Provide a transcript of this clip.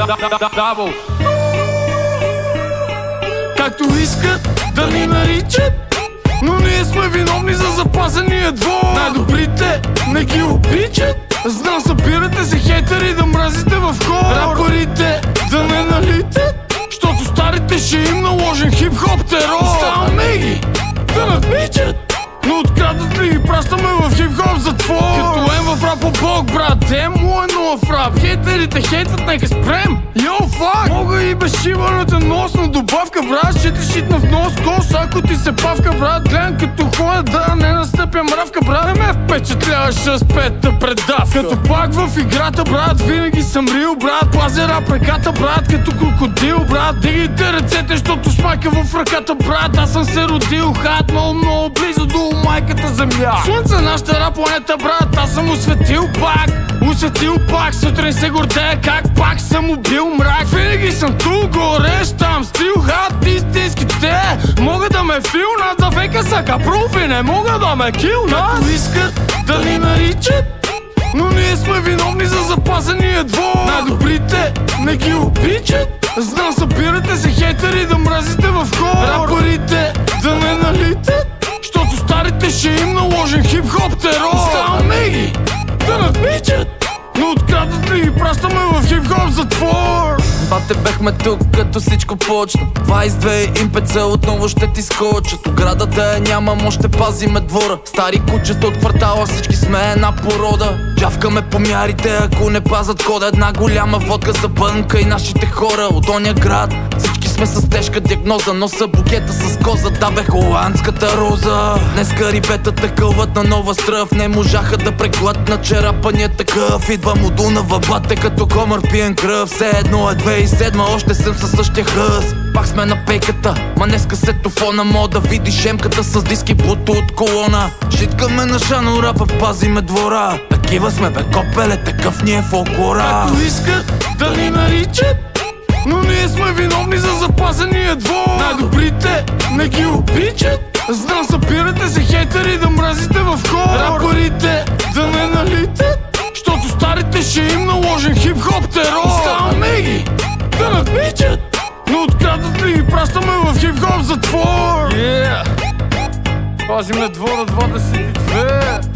Дабл. Както искат да ни наричат, но ние сме виновни за запазения двор. Най-добрите не ги обичат. Знам, събирате се хейтери да мразите в хор. Рапърите да не налитат, щото старите ще им наложен хип-хоп терор. Оставаме ги да надмичат, но открадат ли ги пращаме в хип-хоп затвор. Като в рапа бог, брат, му е нова в рап. Хейтерите хейтат, нека спрем. Йо, фак! Мога и без шиваната нос, но добавка, брат. Ще ти шитна в нос кос, ако ти се павка, брат. Гледам като ходя да не настъпя мравка, брат. Не ме впечатляваш с петта предавка. Като пак в играта, брат, винаги съм рил, брат. Пазя рап ръката, брат, като крокодил, брат. Дигайте ръцете, защото с майка в ръката, брат. Аз съм се родил хат, много близо до майката земя. Слънце нашата рап планета, брат. Аз съм осветил пак, сутрин се гордея как пак съм убил мрак. Винаги съм тук, горещ там, стил хат, истинските могат да ме филнат, за века са капрофи, не могат да ме килнат. Както искат да ни наричат, но ние сме виновни за запазения двор. Най-добрите не ги обичат. Знам, събирате се хейтери да мразите в хор. Рапърите да не налитат, щото старите ще им наложен хип-хоп терор. Оставаме ги да надмичат, но открадат ли ги пращаме в хип-хоп затвор. Бате, бехме тук, като всичко почна. 22 импеца отново ще ти скочат. Оградата я нямам, още пазиме двора. Стари кучета от квартала, всички сме една порода. Джавкаме по мярите, ако не пазат кода. Една голяма водка за бънка и нашите хора от оня град. Всички сме с тежка диагноза, носа букета с коза. Да бе, холандската роза. Днеска рибетата кълват на нова стръв. Не можаха да преглътнат черапания такъв. Идвам от Дунава, бате, като комар пиен кръв. Все едно е 2007, още съм със същия хъс. Пак сме на пейката, ма днес касетофона. Мога да видиш шемката с диски буто от колона. Шиткаме на шано рапа, пазиме двора. Такива сме бе, копеле, такъв ни е фолклора. Както искат да ни наричат, но ние сме виновни за запазения двор. Най-добрите не ги обичат. Знам, събирате се хейтери да мразите в хор. Рапърите да не налитат, щото старите ще им наложен хип-хоп терор. Оставаме ги да надмичат, но открадат ли ги пращаме в хип-хоп затвор. Пазиме двора 22.